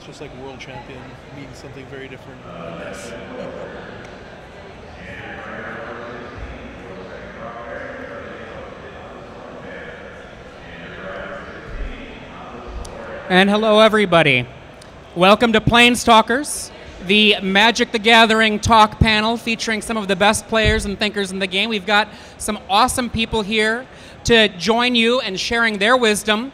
It's just like world champion means something very different, I guess. And hello, everybody. Welcome to Planestalkers, the Magic the Gathering talk panel featuring some of the best players and thinkers in the game. We've got some awesome people here to join you and sharing their wisdom.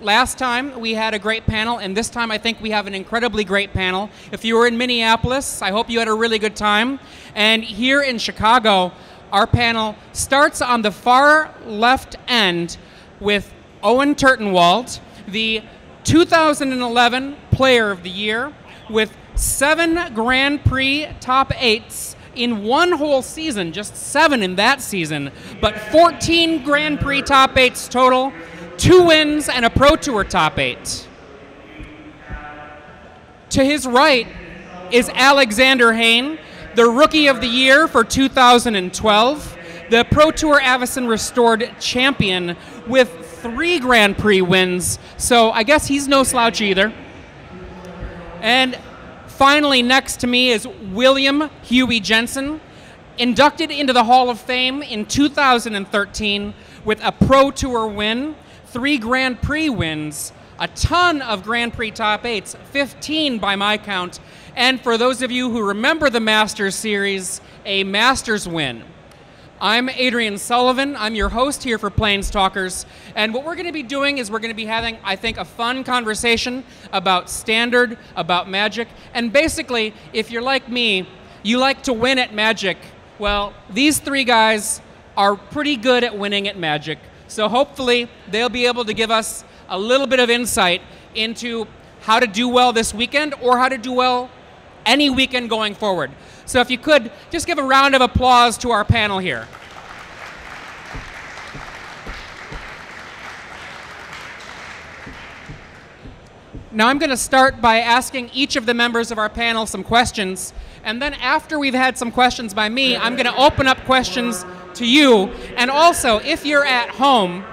Last time we had a great panel, and this time I think we have an incredibly great panel. If you were in Minneapolis, I hope you had a really good time. And here in Chicago, our panel starts on the far left end with Owen Turtenwald, the 2011 Player of the Year, with 7 Grand Prix top 8s in one whole season, just 7 in that season, but 14 Grand Prix top 8s total, 2 wins and a Pro Tour top 8. To his right is Alexander Hayne, the Rookie of the Year for 2012, the Pro Tour Avacyn Restored champion with 3 Grand Prix wins, so I guess he's no slouch either. And finally, next to me is William Huey Jensen, inducted into the Hall of Fame in 2013 with a Pro Tour win, 3 Grand Prix wins, a ton of Grand Prix top 8s, 15 by my count, and for those of you who remember the Masters series, a Masters win. I'm Adrian Sullivan. I'm your host here for Planestalkers, and what we're going to be doing is we're going to be having, I think, a fun conversation about Standard, about Magic, and basically, if you're like me, you like to win at Magic. Well, these 3 guys are pretty good at winning at Magic, so hopefully they'll be able to give us a little bit of insight into how to do well this weekend or how to do well any weekend going forward. So if you could, just give a round of applause to our panel here. Now I'm going to start by asking each of the members of our panel some questions, and then after we've had some questions by me, I'm going to open up questions to you. And also, if you're at home,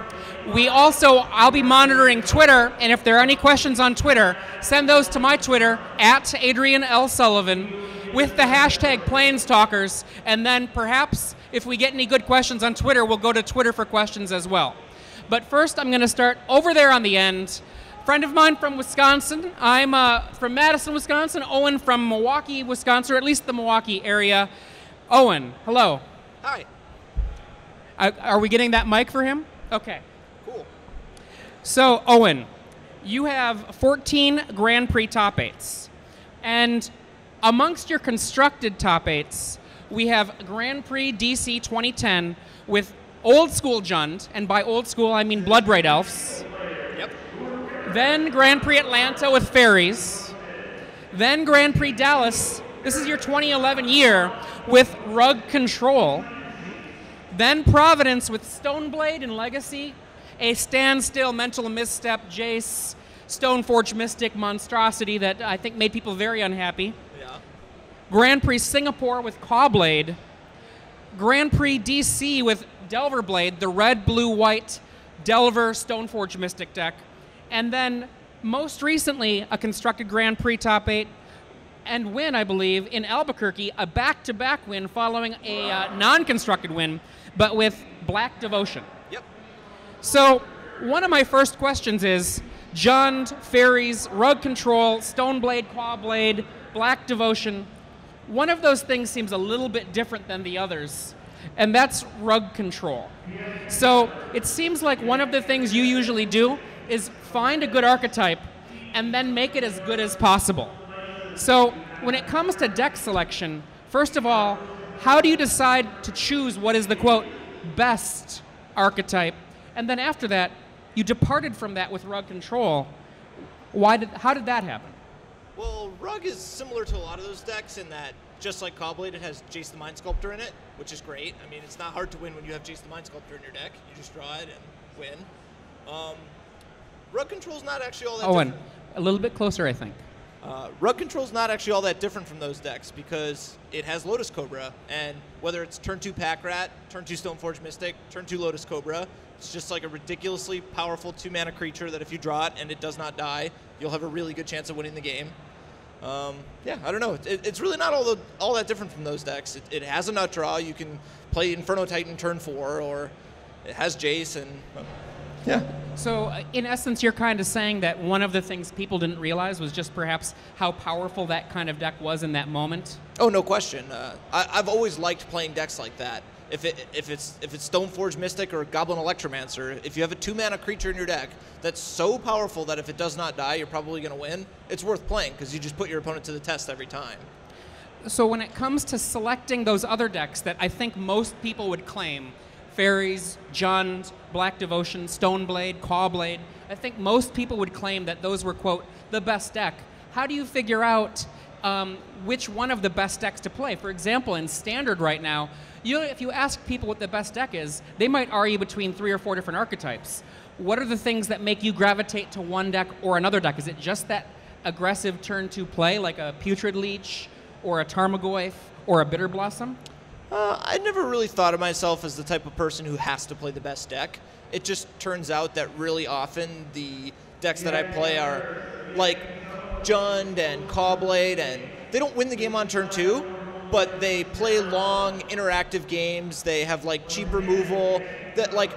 I'll be monitoring Twitter, and if there are any questions on Twitter, send those to my Twitter, at Adrian L. Sullivan, with the hashtag Planestalkers, and then perhaps if we get any good questions on Twitter, we'll go to Twitter for questions as well. But first, I'm going to start over there on the end. Friend of mine from Wisconsin. I'm from Madison, Wisconsin. Owen from Milwaukee, Wisconsin, or at least the Milwaukee area. Owen, hello. Hi. Are we getting that mic for him? Okay. Cool. So, Owen, you have 14 Grand Prix top 8s. And amongst your constructed top 8s, we have Grand Prix DC 2010 with Old School Jund, and by Old School I mean Bloodbraid Elves. Yep. Then Grand Prix Atlanta with Fairies. Then Grand Prix Dallas, this is your 2011 year, with Rug Control. Then Providence with Stoneblade and Legacy, a Standstill, Mental Misstep, Jace, Stoneforge Mystic monstrosity that I think made people very unhappy. Yeah. Grand Prix Singapore with Cawblade. Grand Prix DC with Delver Blade, the red, blue, white Delver Stoneforge Mystic deck. And then, most recently, a constructed Grand Prix top 8 and win, I believe, in Albuquerque, a back-to-back win following a non-constructed win, but with Black Devotion. Yep. So, one of my first questions is, Jund, Fairies, Rug Control, Stoneblade, Cawblade, Black Devotion, one of those things seems a little bit different than the others, and that's Rug Control. So, it seems like one of the things you usually do is find a good archetype and then make it as good as possible. So when it comes to deck selection, first of all, how do you decide to choose what is the, quote, best archetype? And then after that, you departed from that with Rug Control. How did that happen? Well, Rug is similar to a lot of those decks in that, just like Cawblade, it has Jace the Mind Sculptor in it, which is great. I mean, it's not hard to win when you have Jace the Mind Sculptor in your deck. You just draw it and win. Rug Control's not actually all that different. Owen, a little bit closer, I think. Rug Control's not actually all that different from those decks because it has Lotus Cobra, and whether it's turn 2 Pack Rat, turn 2 Stoneforge Mystic, turn 2 Lotus Cobra, It's just like a ridiculously powerful 2-mana creature that if you draw it and it does not die, you'll have a really good chance of winning the game. Yeah, I don't know. It's really not all that different from those decks. It has a nut draw. You can play Inferno Titan turn 4, or it has Jace, and yeah. So, in essence, you're kind of saying that one of the things people didn't realize was just perhaps how powerful that kind of deck was in that moment? Oh, no question. I've always liked playing decks like that. If it's Stoneforge Mystic or Goblin Electromancer, if you have a 2-mana creature in your deck that's so powerful that if it does not die, you're probably going to win, it's worth playing because you just put your opponent to the test every time. So when it comes to selecting those other decks that I think most people would claim, Fairies, Jund, Black Devotion, Stoneblade, Cawblade, I think most people would claim that those were, quote, the best deck. How do you figure out which one of the best decks to play? For example, in Standard right now, if you ask people what the best deck is, they might argue between 3 or 4 different archetypes. What are the things that make you gravitate to one deck or another deck? Is it just that aggressive turn 2 play, like a Putrid Leech, or a Tarmogoyf, or a Bitter Blossom? I never really thought of myself as the type of person who has to play the best deck. It just turns out that really often the decks that I play are like Jund and Cawblade, and they don't win the game on turn 2, but they play long, interactive games. They have like cheap removal that, like,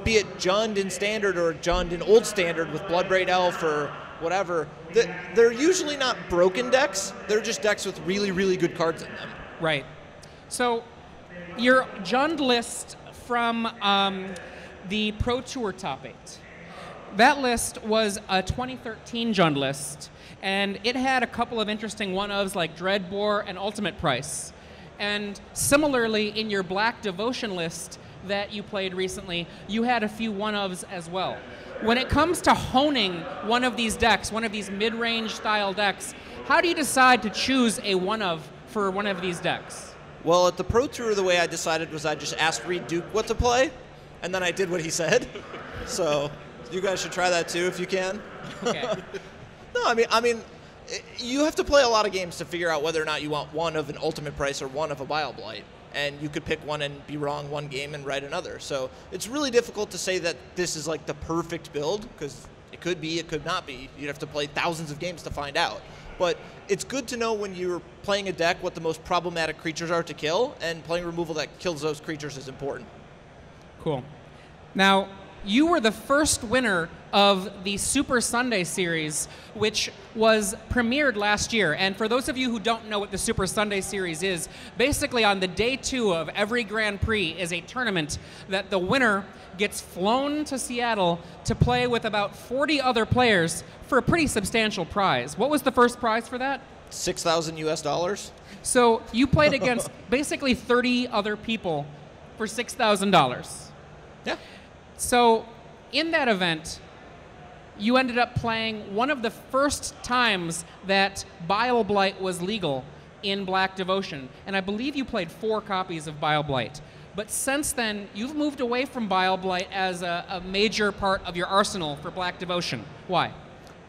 be it Jund in Standard or Jund in Old Standard with Bloodbraid Elf or whatever, they're usually not broken decks. They're just decks with really, really good cards in them. Right. So your Jund list from the Pro Tour Top 8, that list was a 2013 Jund list, and it had a couple of interesting one-ofs like Dreadbore and Ultimate Price. And similarly, in your Black Devotion list that you played recently, you had a few one-ofs as well. When it comes to honing one of these decks, one of these mid-range style decks, how do you decide to choose a one-of for one of these decks? Well, at the Pro Tour, the way I decided was I just asked Reed Duke what to play, and then I did what he said. So you guys should try that too if you can. Okay. No, I mean, you have to play a lot of games to figure out whether or not you want one of an Ultimate Price or one of a Bile Blight. And you could pick one and be wrong one game and right another. So it's really difficult to say that this is like the perfect build, because it could be, it could not be. You'd have to play thousands of games to find out. But it's good to know when you're playing a deck what the most problematic creatures are to kill, and playing removal that kills those creatures is important. Cool. Now, you were the first winner of the Super Sunday Series, which was premiered last year. And for those of you who don't know what the Super Sunday Series is, basically on the day 2 of every Grand Prix is a tournament that the winner gets flown to Seattle to play with about 40 other players for a pretty substantial prize. What was the first prize for that? $6,000 US. So you played against basically 30 other people for $6,000. Yeah. So in that event, you ended up playing one of the first times that Bile Blight was legal in Black Devotion. And I believe you played 4 copies of Bile Blight. But since then, you've moved away from Bile Blight as a major part of your arsenal for Black Devotion. Why?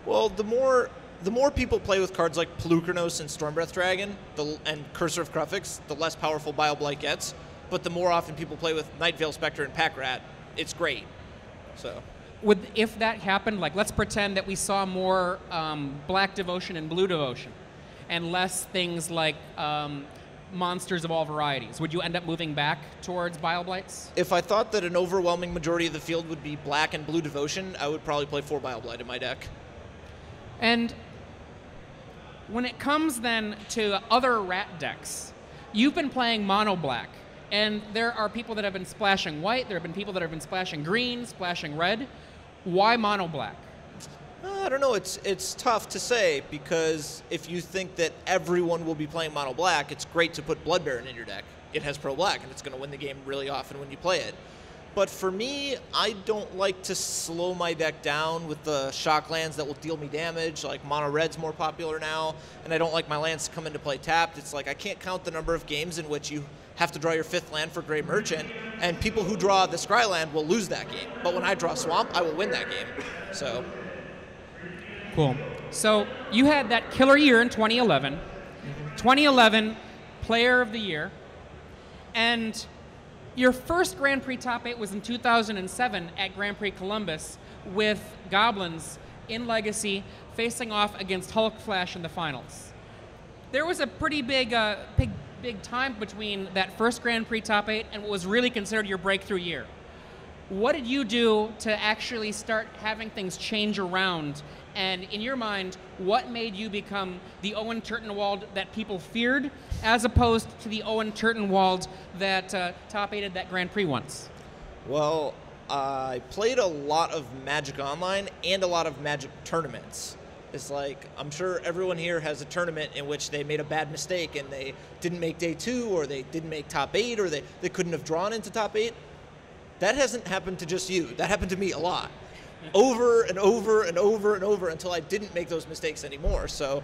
Well, the more people play with cards like Pelucranos and Stormbreath Dragon and Cursor of Crufix, the less powerful Bile Blight gets. But the more often people play with Nightveil Spectre and Pack Rat, it's great. So, if that happened, like let's pretend that we saw more Black Devotion and Blue Devotion, and less things like monsters of all varieties, would you end up moving back towards Bile Blights? If I thought that an overwhelming majority of the field would be Black and Blue Devotion, I would probably play 4 Bile Blight in my deck. And when it comes then to other rat decks, you've been playing mono black. And there are people that have been splashing white, there have been people that have been splashing green, splashing red. Why mono black? I don't know, it's tough to say, because if you think that everyone will be playing mono black, it's great to put Blood Baron in your deck. It has pro black, and it's going to win the game really often when you play it. But for me, I don't like to slow my deck down with the shock lands that will deal me damage. Like mono red's more popular now, and I don't like my lands to come into play tapped. It's like I can't count the number of games in which you have to draw your 5th land for Grey Merchant, and people who draw the Scry land will lose that game. But when I draw Swamp, I will win that game. So, cool. So you had that killer year in 2011. 2011, Player of the Year. And Your first Grand Prix top 8 was in 2007 at Grand Prix Columbus with Goblins in Legacy facing off against Hulk Flash in the finals. There was a pretty big time between that first Grand Prix top 8 and what was really considered your breakthrough year. What did you do to actually start having things change around? And in your mind, what made you become the Owen Turtenwald that people feared, as opposed to the Owen Turtenwald that top 8'd that Grand Prix once? Well, I played a lot of Magic Online and a lot of Magic tournaments. It's like, I'm sure everyone here has a tournament in which they made a bad mistake and they didn't make day 2, or they didn't make top 8, or they couldn't have drawn into top 8. That hasn't happened to just you. That happened to me a lot. Over and over and over and over until I didn't make those mistakes anymore. So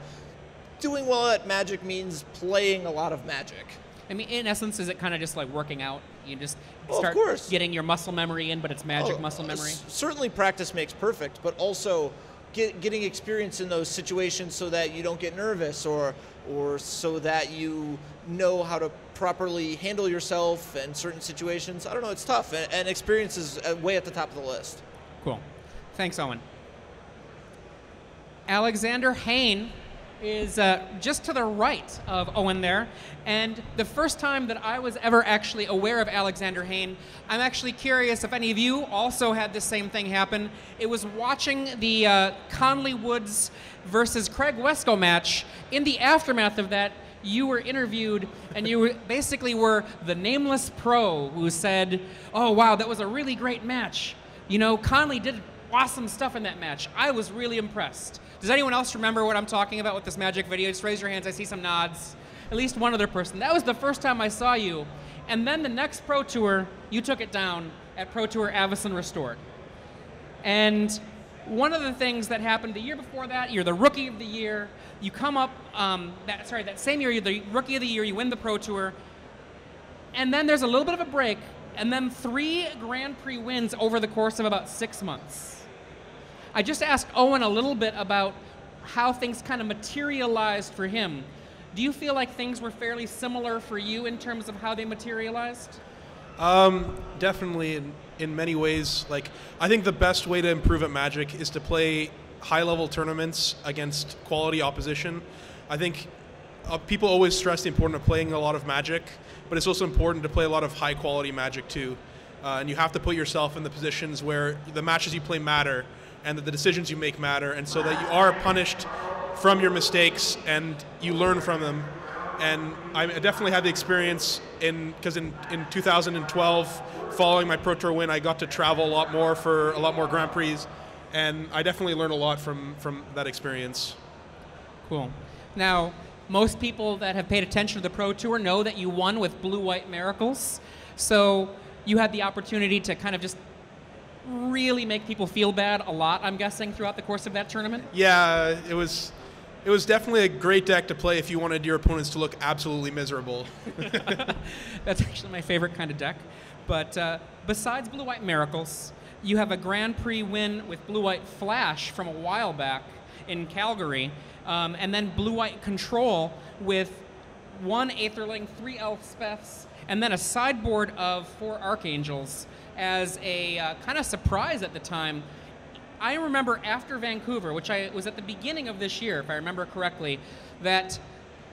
doing well at Magic means playing a lot of Magic. I mean, in essence, is it kind of just like working out? You just Well, start of course. getting your muscle memory in, but it's Magic muscle memory? Certainly practice makes perfect, but also getting experience in those situations so that you don't get nervous, or so that you know how to properly handle yourself in certain situations. I don't know, it's tough, and experience is way at the top of the list. Cool. Thanks, Owen. Alexander Hayne is just to the right of Owen there, and the first time that I was ever actually aware of Alexander Hayne, I'm actually curious if any of you also had the same thing happen. It was watching the Conley Woods versus Craig Wesco match. In the aftermath of that, you were interviewed, and you basically were the nameless pro who said, "Oh wow, that was a really great match. You know, Conley did awesome stuff in that match. I was really impressed." Does anyone else remember what I'm talking about with this Magic video? Just raise your hands. I see some nods. At least one other person. That was the first time I saw you. And then the next Pro Tour, you took it down at Pro Tour Avison Restored. And one of the things that happened the year before that, you're the Rookie of the Year. You come up, that same year, you're the Rookie of the Year, you win the Pro Tour. And then there's a little bit of a break, and then 3 Grand Prix wins over the course of about 6 months. I just asked Owen a little bit about how things kind of materialized for him. Do you feel like things were fairly similar for you in terms of how they materialized? Definitely in many ways. Like, I think the best way to improve at Magic is to play high-level tournaments against quality opposition. I think people always stress the importance of playing a lot of Magic, but it's also important to play a lot of high-quality Magic too. And you have to put yourself in the positions where the matches you play matter, and that the decisions you make matter, and so that you are punished from your mistakes and you learn from them. And I definitely had the experience because in 2012, following my Pro Tour win, I got to travel a lot more for a lot more Grand Prix, and I definitely learned a lot from that experience. Cool. Now, most people that have paid attention to the Pro Tour know that you won with Blue-White Miracles, so you had the opportunity to kind of just really make people feel bad a lot, I'm guessing, throughout the course of that tournament? Yeah, it was definitely a great deck to play if you wanted your opponents to look absolutely miserable. That's actually my favorite kind of deck. But besides Blue-White Miracles, you have a Grand Prix win with Blue-White Flash from a while back in Calgary, and then Blue-White Control with 1 Aetherling, 3 Elspeths, and then a sideboard of 4 Archangels as a kind of surprise at the time. I remember after Vancouver, which was at the beginning of this year, if I remember correctly, that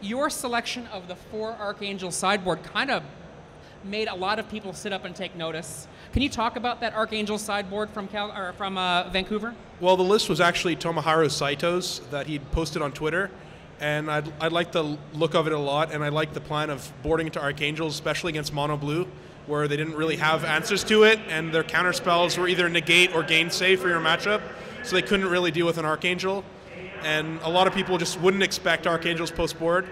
your selection of the 4 Archangel sideboard kind of made a lot of people sit up and take notice. Can you talk about that Archangel sideboard from Vancouver? Well, the list was actually Tomoharu Saito's that he'd posted on Twitter, and I like the look of it a lot, and I like the plan of boarding into Archangels, especially against Mono Blue, where they didn't really have answers to it, and their counter spells were either negate or gain save for your matchup, so they couldn't really deal with an Archangel. And a lot of people just wouldn't expect Archangels post-board.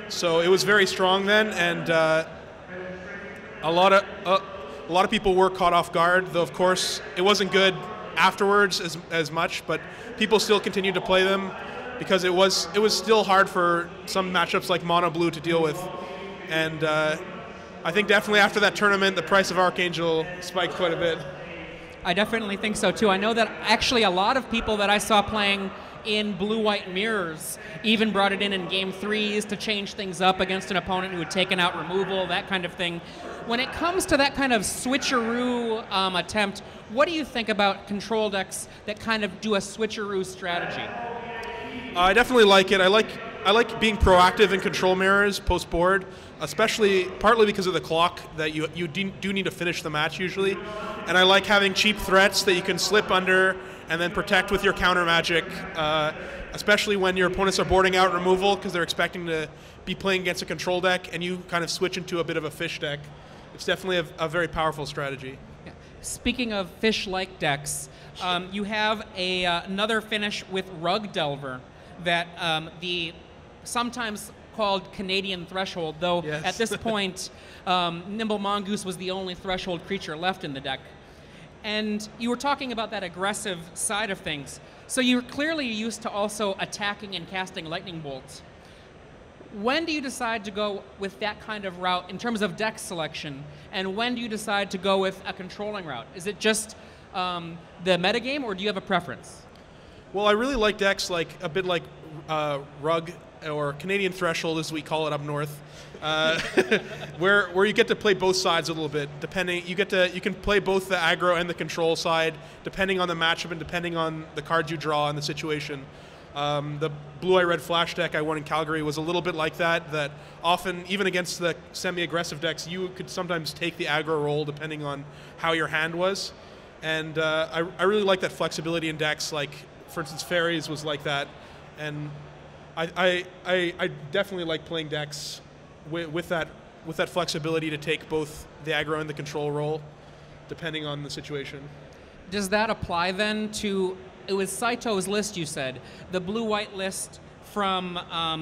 So it was very strong then, and a lot of people were caught off guard, though of course it wasn't good afterwards as much, but people still continued to play them because it was still hard for some matchups like Mono Blue to deal with. And I think definitely after that tournament, the price of Archangel spiked quite a bit. I definitely think so too. I know that actually a lot of people that I saw playing in Blue-White Mirrors even brought it in Game 3s to change things up against an opponent who had taken out removal, that kind of thing. When it comes to that kind of switcheroo attempt, what do you think about control decks that kind of do a switcheroo strategy? I definitely like it. I like being proactive in control mirrors post board, especially partly because of the clock that you do need to finish the match usually, and I like having cheap threats that you can slip under and then protect with your counter magic, especially when your opponents are boarding out removal because they're expecting to be playing against a control deck, and you kind of switch into a bit of a fish deck. It's definitely a very powerful strategy. Yeah. Speaking of fish-like decks, you have another finish with Rug Delver that the sometimes called Canadian Threshold, though yes. At this point, Nimble Mongoose was the only Threshold creature left in the deck. And you were talking about that aggressive side of things. So you're clearly used to also attacking and casting lightning bolts. When do you decide to go with that kind of route in terms of deck selection? And when do you decide to go with a controlling route? Is it just the metagame, or do you have a preference? Well, I really like decks like a bit like Rug or Canadian Threshold, as we call it up north, where you get to play both sides a little bit. Depending, you can play both the aggro and the control side, depending on the matchup and depending on the cards you draw and the situation. The Blue-Eye Red Flash deck I won in Calgary was a little bit like that. That often, even against the semi-aggressive decks, you could sometimes take the aggro role depending on how your hand was. And I really like that flexibility in decks. Like, for instance, Fairies was like that, and I definitely like playing decks with that flexibility to take both the aggro and the control role, depending on the situation. Does that apply then to? It was Saito's list, you said, the blue-white list from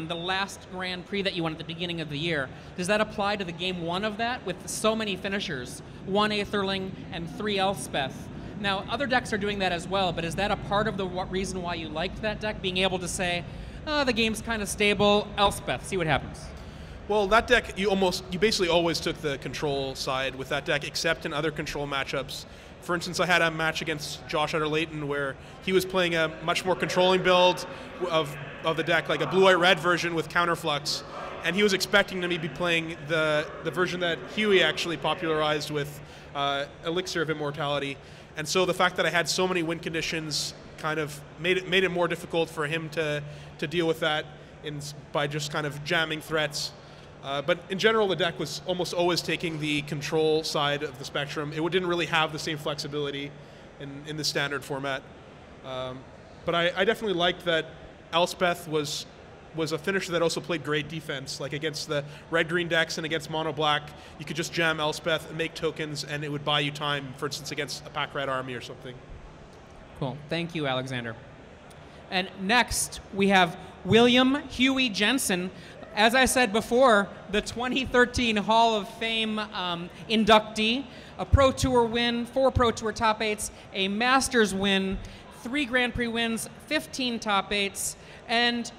the last Grand Prix that you won at the beginning of the year. Does that apply to the game one of that with so many finishers, 1 Aetherling and 3 Elspeth? Now, other decks are doing that as well, but is that a part of the reason why you liked that deck, being able to say, oh, the game's kind of stable, Elspeth, see what happens? Well, that deck, you basically always took the control side with that deck, except in other control matchups. For instance, I had a match against Josh Utter-Layton where he was playing a much more controlling build of the deck, like a blue-white red version with counterflux, and he was expecting to be playing the version that Huey actually popularized with Elixir of Immortality. And so the fact that I had so many win conditions kind of made it more difficult for him to deal with that by just kind of jamming threats. But in general, the deck was almost always taking the control side of the spectrum. It didn't really have the same flexibility in the standard format. But I definitely liked that Elspeth was a finisher that also played great defense. Like against the red-green decks and against mono-black, you could just jam Elspeth and make tokens, and it would buy you time, for instance, against a pack-red army or something. Cool. Thank you, Alexander. And next, we have William Huey Jensen. As I said before, the 2013 Hall of Fame inductee, a Pro Tour win, 4 Pro Tour top 8s, a Masters win, 3 Grand Prix wins, 15 top 8s, and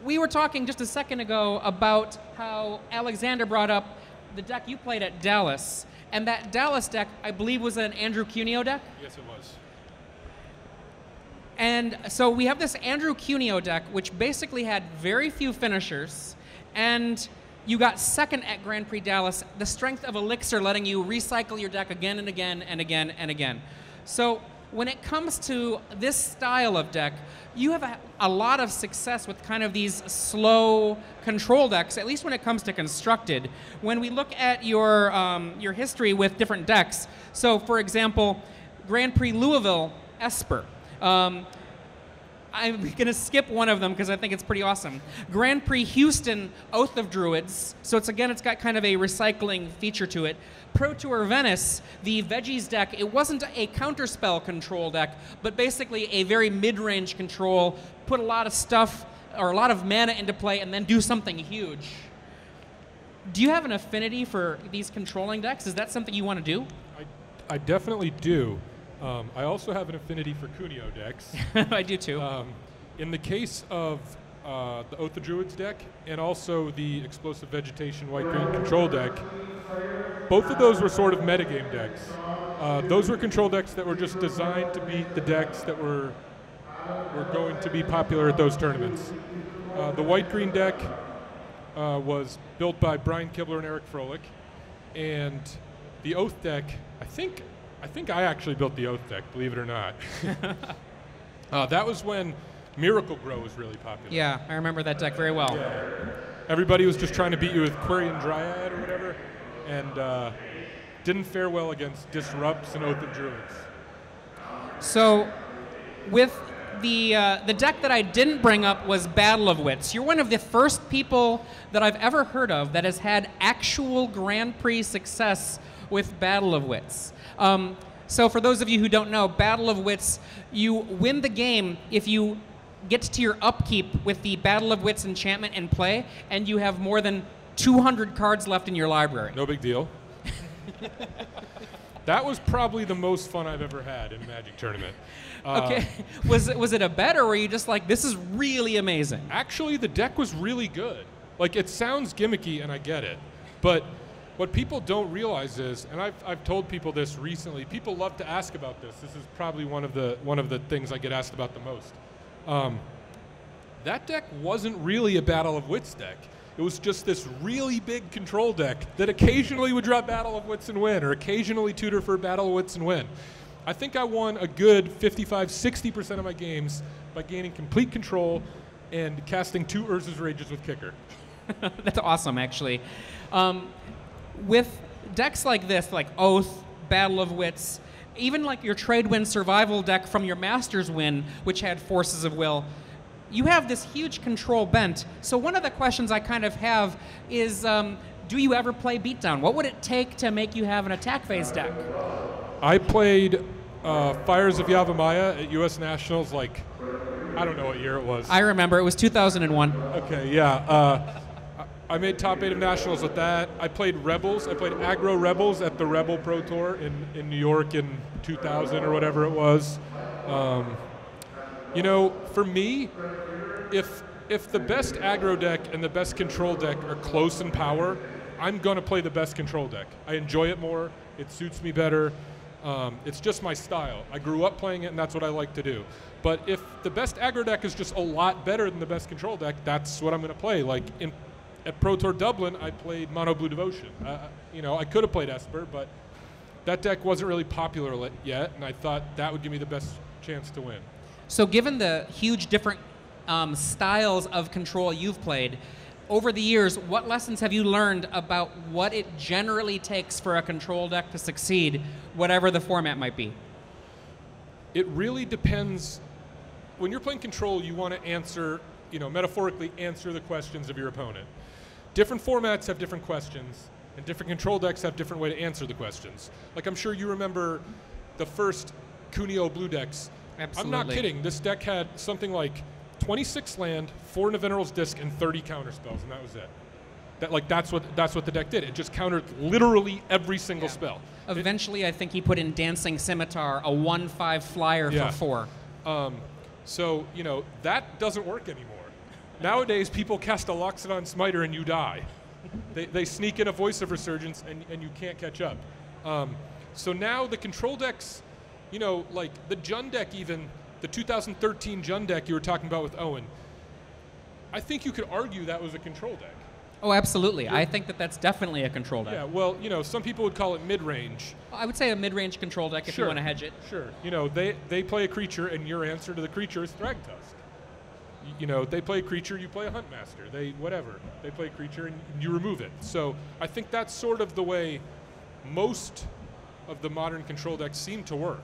we were talking just a second ago about how Alexander brought up the deck you played at Dallas, and that Dallas deck, I believe, was an Andrew Cuneo deck? Yes, it was. And so we have this Andrew Cuneo deck, which basically had very few finishers, and you got second at Grand Prix Dallas, the strength of Elixir letting you recycle your deck again and again and again and again. So when it comes to this style of deck, you have a lot of success with kind of these slow control decks, at least when it comes to constructed. When we look at your history with different decks, so for example, Grand Prix Louisville, Esper. I'm going to skip one of them because I think it's pretty awesome. Grand Prix Houston, Oath of Druids. So it's got kind of a recycling feature to it. Pro Tour Venice, the Veggies deck, it wasn't a counterspell control deck, but basically a very mid-range control, put a lot of stuff or a lot of mana into play and then do something huge. Do you have an affinity for these controlling decks? Is that something you want to do? I definitely do. I also have an affinity for Cuneo decks. I do too. In the case of the Oath of Druids deck and also the Explosive Vegetation White-Green control deck, both of those were sort of metagame decks. Those were control decks that were just designed to beat the decks that were going to be popular at those tournaments. The White-Green deck was built by Brian Kibler and Eric Froelich, And the Oath deck, I think I actually built the Oath deck, believe it or not. That was when Miracle Grow was really popular. Yeah, I remember that deck very well. Yeah. Everybody was just trying to beat you with Quarian Dryad or whatever, and didn't fare well against Disrupts and Oath of Druids. So, with the deck that I didn't bring up was Battle of Wits. You're one of the first people that I've ever heard of that has had actual Grand Prix success with Battle of Wits. So for those of you who don't know, Battle of Wits, you win the game if you get to your upkeep with the Battle of Wits enchantment in play, and you have more than 200 cards left in your library. No big deal. That was probably the most fun I've ever had in a Magic tournament. Okay, was it a bet, or were you just like, this is really amazing? Actually, the deck was really good. Like, it sounds gimmicky, and I get it, but what people don't realize is, and I've told people this recently, people love to ask about this. This is probably one of the things I get asked about the most. That deck wasn't really a Battle of Wits deck. It was just this really big control deck that occasionally would drop Battle of Wits and win, or occasionally tutor for Battle of Wits and win. I think I won a good 55-60% of my games by gaining complete control and casting 2 Urza's Rages with Kicker. That's awesome, actually. With decks like this, like Oath, Battle of Wits, even like your Trade Wind Survival deck from your Masters win, which had Forces of Will, you have this huge control bent. So one of the questions I kind of have is, do you ever play Beatdown? What would it take to make you have an attack phase deck? I played Fires of Yavimaya at U.S. Nationals, like, I don't know what year it was. I remember, it was 2001. Okay, yeah. I made top 8 of Nationals with that. I played Rebels. I played Aggro Rebels at the Rebel Pro Tour in New York in 2000 or whatever it was. You know, for me, if the best aggro deck and the best control deck are close in power, I'm going to play the best control deck. I enjoy it more. It suits me better. It's just my style. I grew up playing it, and that's what I like to do. But if the best aggro deck is just a lot better than the best control deck, that's what I'm going to play. Like at Pro Tour Dublin, I played Mono Blue Devotion. You know, I could have played Esper, but that deck wasn't really popular yet, and I thought that would give me the best chance to win. So given the huge different styles of control you've played, over the years, what lessons have you learned about what it generally takes for a control deck to succeed, whatever the format might be? It really depends. When you're playing control, you want to answer, you know, metaphorically answer the questions of your opponent. Different formats have different questions, and different control decks have different way to answer the questions. Like, I'm sure you remember the first Cuneo blue decks. Absolutely. I'm not kidding. This deck had something like 26 land, 4 Nevinyrral's Disc, and 30 counter spells, and that was it. That's what the deck did. It just countered literally every single spell. Eventually, I think he put in Dancing Scimitar, a 1/5 flyer for 4. So, you know, that doesn't work anymore. Nowadays, people cast a Loxodon Smiter and you die. They sneak in a Voice of Resurgence and you can't catch up. So now the control decks, you know, like the Jund deck even, the 2013 Jund deck you were talking about with Owen, I think you could argue that was a control deck. Oh, absolutely. I think that that's definitely a control deck. Yeah, well, you know, some people would call it mid-range. I would say a mid-range control deck if you want to hedge it. Sure. You know, they play a creature, and your answer to the creature is Thragtusk. You know, they play a creature, you play a Huntmaster. They play a creature, and you remove it. So I think that's sort of the way most of the modern control decks seem to work.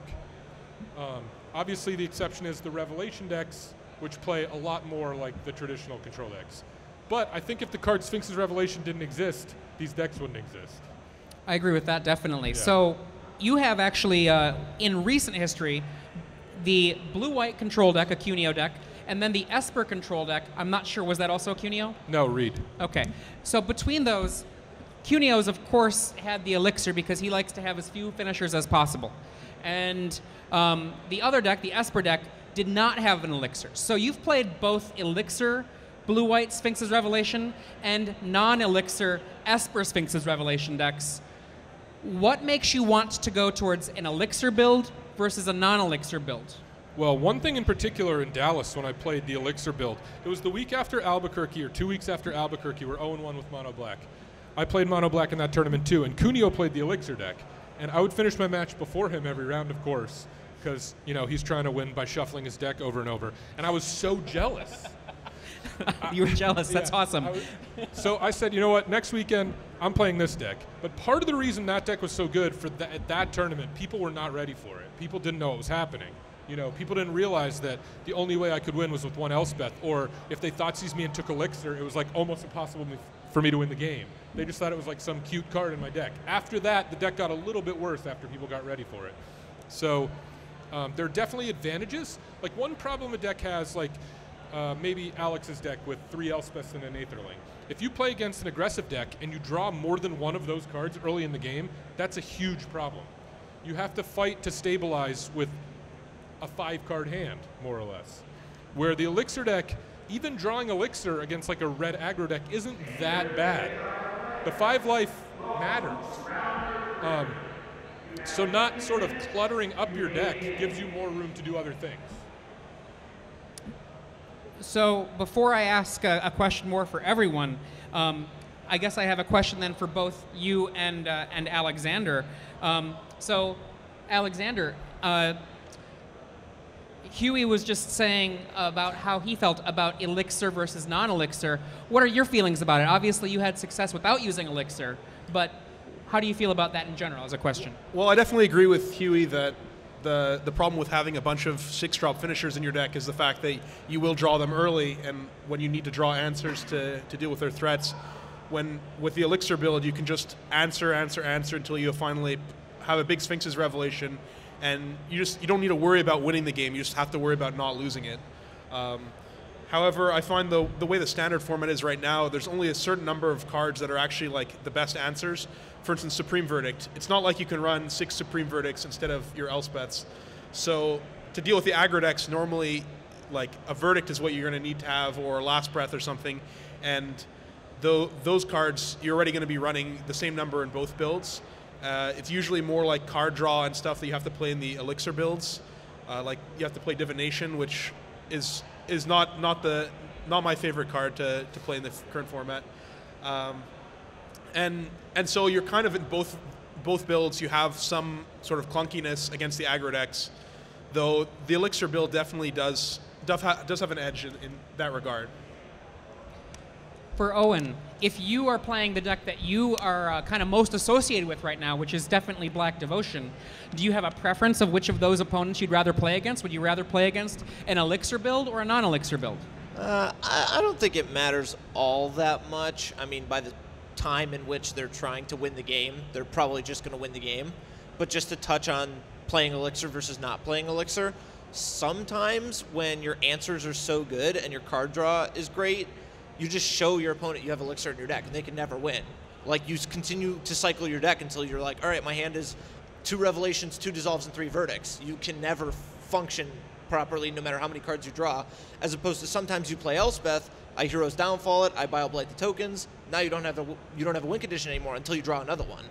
Obviously, the exception is the Revelation decks, which play a lot more like the traditional control decks. But I think if the card Sphinx's Revelation didn't exist, these decks wouldn't exist. I agree with that, definitely. Yeah. So you have actually, in recent history, the blue-white control deck, a Cuneo deck, and then the Esper control deck. I'm not sure, was that also a Cuneo? No, Reed. Okay. So between those, Cuneo's, of course, had the Elixir because he likes to have as few finishers as possible. And the other deck, the Esper deck, did not have an Elixir. So you've played both Elixir Blue-White Sphinx's Revelation and non-Elixir Esper Sphinx's Revelation decks. What makes you want to go towards an Elixir build versus a non-Elixir build? Well, one thing in particular in Dallas when I played the Elixir build, it was the week after Albuquerque or 2 weeks after Albuquerque where Owen won with Mono Black. I played mono black in that tournament too, and Cuneo played the Elixir deck, and I would finish my match before him every round, of course, because he's trying to win by shuffling his deck over and over, and I was so jealous. You were jealous. That's awesome. So I said, you know what? Next weekend I'm playing this deck. But part of the reason that deck was so good for that tournament, people were not ready for it. People didn't know what was happening. People didn't realize that the only way I could win was with one Elspeth, or if they thought seized me and took Elixir, it was like almost impossible for me to win the game. They just thought it was like some cute card in my deck. After that, the deck got a little bit worse after people got ready for it. So there are definitely advantages. Like one problem a deck has, like maybe Alex's deck with 3 Elspeths and an Aetherling. If you play against an aggressive deck and you draw more than one of those cards early in the game, that's a huge problem. You have to fight to stabilize with a 5-card hand, more or less. Where the Elixir deck, even drawing Elixir against like a red aggro deck isn't that bad. The 5 life matters. So not sort of cluttering up your deck gives you more room to do other things. So before I ask a question more for everyone, I guess I have a question then for both you and Alexander. So Alexander, Huey was just saying about how he felt about Elixir versus non-Elixir. What are your feelings about it? Obviously you had success without using Elixir, but how do you feel about that in general as a question? Well, I definitely agree with Huey that the problem with having a bunch of 6-drop finishers in your deck is the fact that you will draw them early, and when you need to draw answers to deal with their threats, when with the Elixir build you can just answer until you finally have a big Sphinx's Revelation, and you don't need to worry about winning the game, you just have to worry about not losing it. However, I find the way the standard format is right now, there's only a certain number of cards that are actually like the best answers. For instance, Supreme Verdict. It's not like you can run 6 Supreme Verdicts instead of your Elspeths. So to deal with the aggro decks, normally like a Verdict is what you're going to need to have, or Last Breath or something. And those cards, you're already going to be running the same number in both builds. It's usually more like card draw and stuff that you have to play in the Elixir builds. Like you have to play Divination, which is not my favorite card to play in the current format. And so you're kind of in both builds. You have some sort of clunkiness against the aggro decks, though the Elixir build definitely does have an edge in that regard. For Owen, if you are playing the deck that you are kind of most associated with right now, which is definitely Black Devotion, do you have a preference of which of those opponents you'd rather play against? Would you rather play against an Elixir build or a non-Elixir build? I don't think it matters all that much. I mean, by the time in which they're trying to win the game, they're probably just going to win the game. But just to touch on playing Elixir versus not playing Elixir, sometimes when your answers are so good and your card draw is great, you just show your opponent you have Elixir in your deck, and they can never win. Like, you continue to cycle your deck until you're like, all right, my hand is 2 Revelations, 2 Dissolves, and 3 Verdicts. You can never function properly no matter how many cards you draw, as opposed to sometimes you play Elspeth, I Hero's Downfall it, I Bioblight the tokens, now you don't have a win condition anymore until you draw another one.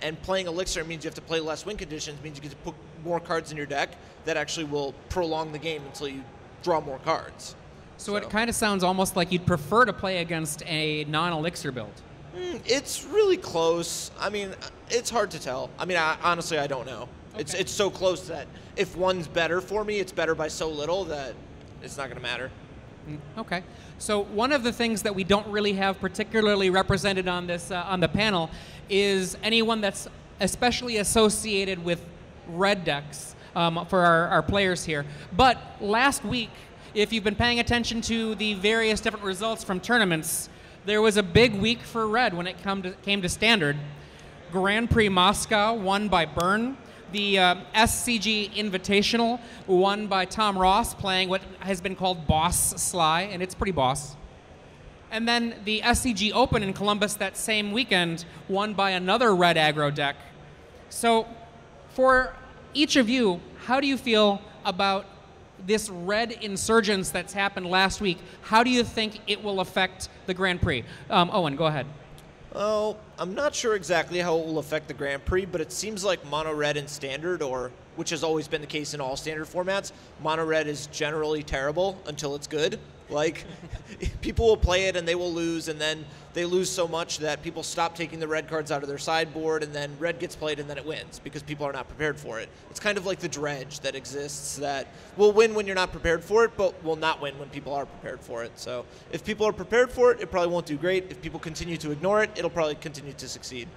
And playing Elixir means you have to play less win conditions, means you get to put more cards in your deck that actually will prolong the game until you draw more cards. So it kind of sounds almost like you'd prefer to play against a non-Elixir build. It's really close. I mean, it's hard to tell. I mean, honestly, I don't know. Okay. It's so close that if one's better for me, it's better by so little that it's not going to matter. Okay. So one of the things that we don't really have particularly represented on this on the panel is anyone that's especially associated with red decks for our players here. But last week, if you've been paying attention to the various different results from tournaments, there was a big week for red when it came to Standard. Grand Prix Moscow won by Byrne. The SCG Invitational won by Tom Ross, playing what has been called Boss Sly, and it's pretty boss. And then the SCG Open in Columbus that same weekend won by another red aggro deck. So for each of you, how do you feel about this red insurgence that's happened last week? How do you think it will affect the Grand Prix? Owen, go ahead. Oh, I'm not sure exactly how it will affect the Grand Prix, but it seems like mono red in Standard, or which has always been the case in all standard formats. Mono red is generally terrible until it's good. Like, people will play it and they will lose, and then they lose so much that people stop taking the red cards out of their sideboard, and then red gets played and then it wins because people are not prepared for it. It's kind of like the dredge that exists that will win when you're not prepared for it, but will not win when people are prepared for it. So if people are prepared for it, it probably won't do great. If people continue to ignore it, it'll probably continue to succeed.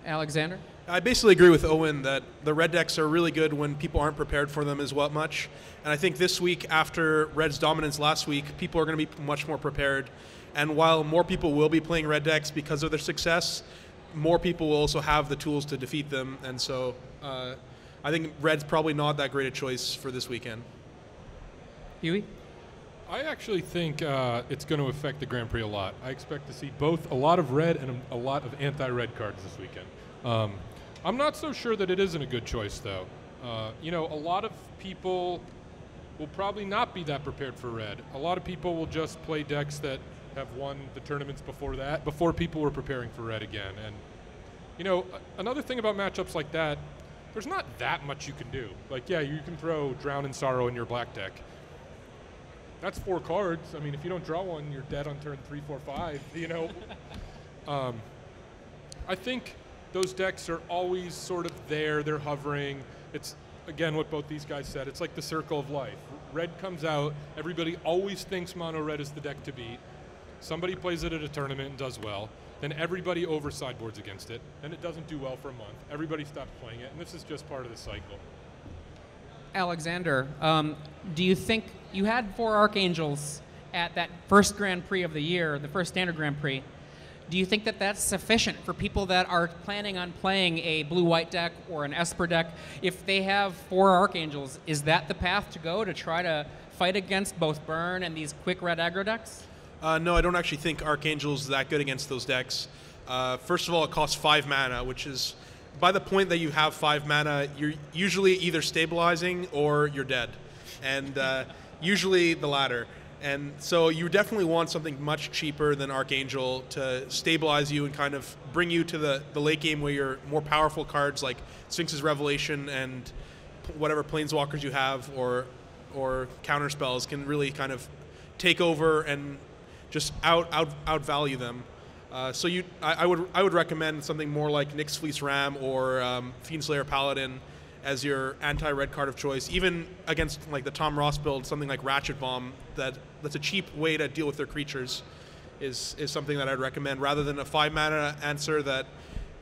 Alexander? I basically agree with Owen that the red decks are really good when people aren't prepared for them as much. And I think this week, after Red's dominance last week, people are going to be much more prepared. And while more people will be playing red decks because of their success, more people will also have the tools to defeat them. And so I think red's probably not that great a choice for this weekend. Huey? I actually think it's going to affect the Grand Prix a lot. I expect to see both a lot of red and a lot of anti-red cards this weekend. I'm not so sure that it isn't a good choice, though. You know, a lot of people will probably not be that prepared for red. A lot of people will just play decks that have won the tournaments before that, before people were preparing for red again. And, you know, another thing about matchups like that, there's not that much you can do. Like, yeah, you can throw Drown in Sorrow in your black deck. That's 4 cards. I mean, if you don't draw one, you're dead on turn 3, 4, 5, you know. I think those decks are always sort of there. They're hovering. It's, again, what both these guys said. It's like the circle of life. Red comes out. Everybody always thinks mono red is the deck to beat. Somebody plays it at a tournament and does well. Then everybody over sideboards against it. Then it doesn't do well for a month. Everybody stops playing it. And this is just part of the cycle. Alexander, do you think you had 4 Archangels at that first Grand Prix of the year, the first Standard Grand Prix? Do you think that that's sufficient for people that are planning on playing a blue-white deck or an Esper deck? If they have 4 Archangels, is that the path to go to try to fight against both Burn and these quick red aggro decks? No, I don't actually think Archangel's that good against those decks. First of all, it costs 5 mana, which is, by the point that you have 5 mana, you're usually either stabilizing or you're dead. And usually the latter. And so you definitely want something much cheaper than Archangel to stabilize you and kind of bring you to the late game where your more powerful cards like Sphinx's Revelation and whatever Planeswalkers you have or counter spells can really kind of take over and just outvalue them. So I would recommend something more like Nyx Fleece Ram or Fiendslayer Paladin as your anti-red card of choice. Even against like the Tom Ross build, something like Ratchet Bomb that's a cheap way to deal with their creatures is something that I'd recommend rather than a 5 mana answer that,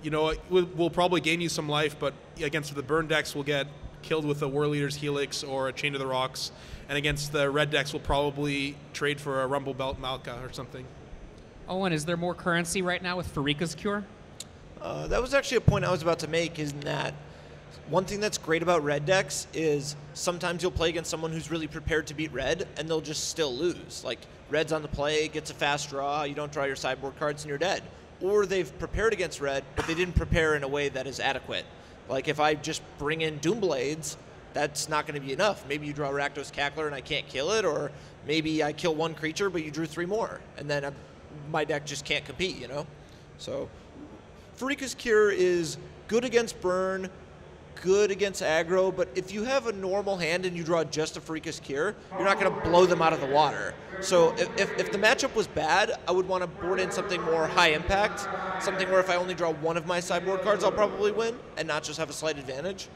you know, will probably gain you some life, but against the burn decks will get killed with a War Leader's Helix or a Chain to the Rocks, and against the red decks will probably trade for a Rumble Belt Malka or something. Owen, is there more currency right now with Farika's Cure? That was actually a point I was about to make, is that one thing that's great about red decks is sometimes you'll play against someone who's really prepared to beat red, and they'll just still lose. Like, red's on the play, gets a fast draw, you don't draw your sideboard cards, and you're dead. Or they've prepared against red, but they didn't prepare in a way that is adequate. Like, if I just bring in Doomblades, that's not going to be enough. Maybe you draw Rakdos Cackler and I can't kill it, or maybe I kill 1 creature, but you drew 3 more, and then my deck just can't compete, you know? So, Farika's Cure is good against burn, good against aggro, but if you have a normal hand and you draw just a Farika's Cure, you're not going to blow them out of the water. So if the matchup was bad, I would want to board in something more high impact, something where if I only draw 1 of my sideboard cards, I'll probably win, and not just have a slight advantage.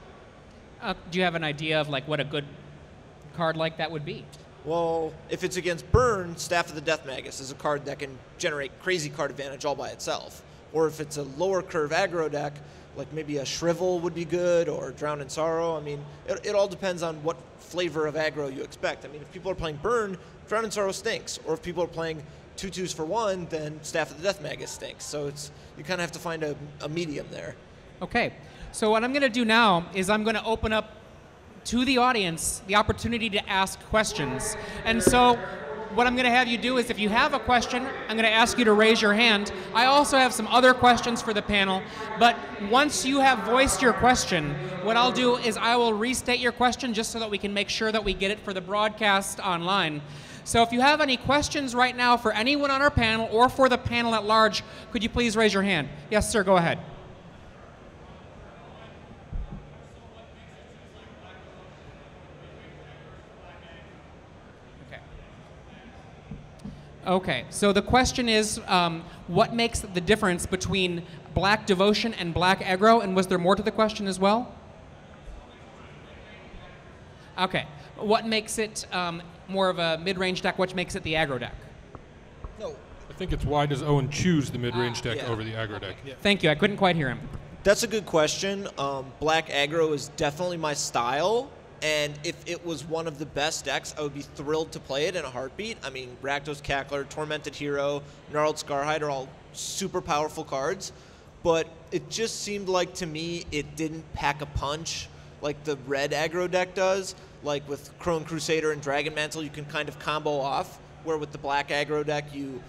Do you have an idea of like what a good card like that would be? Well, if it's against burn, Staff of the Death Magus is a card that can generate crazy card advantage all by itself. Or if it's a lower curve aggro deck, like maybe a Shrivel would be good, or Drown in Sorrow. I mean, it all depends on what flavor of aggro you expect. I mean, if people are playing burn, Drown in Sorrow stinks. Or if people are playing 2/2s for 1, then Staff of the Death Magus stinks. So you kind of have to find a medium there. Okay, so what I'm going to do now is I'm going to open up to the audience the opportunity to ask questions. And so what I'm going to have you do is if you have a question, I'm going to ask you to raise your hand. I also have some other questions for the panel, but once you have voiced your question, what I'll do is I will restate your question just so that we can make sure that we get it for the broadcast online. So if you have any questions right now for anyone on our panel or for the panel at large, could you please raise your hand? Yes, sir, go ahead. Okay, so the question is, what makes the difference between Black Devotion and Black Aggro, and was there more to the question as well? Okay, what makes it more of a mid-range deck? What makes it the aggro deck? No. I think it's why does Owen choose the mid-range deck yeah. over the aggro deck? Yeah. Thank you, I couldn't quite hear him. That's a good question. Black aggro is definitely my style, and if it was one of the best decks, I would be thrilled to play it in a heartbeat. I mean, Rakdos Cackler, Tormented Hero, Gnarled Scarhide are all super powerful cards, but it just seemed like to me it didn't pack a punch like the red aggro deck does. Like with Crone Crusader and Dragon Mantle, you can kind of combo off, where with the black aggro deck, you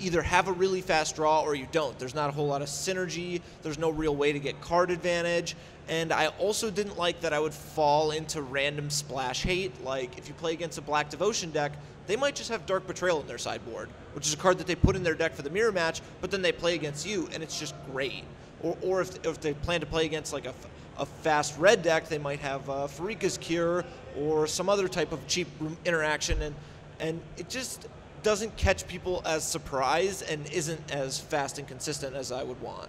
either have a really fast draw or you don't. There's not a whole lot of synergy. There's no real way to get card advantage. And I also didn't like that I would fall into random splash hate. Like if you play against a Black Devotion deck, they might just have Dark Betrayal in their sideboard, which is a card that they put in their deck for the mirror match, but then they play against you, and it's just great. Or if they plan to play against like a fast red deck, they might have Farika's Cure or some other type of cheap interaction, and it just doesn't catch people as surprised and isn't as fast and consistent as I would want.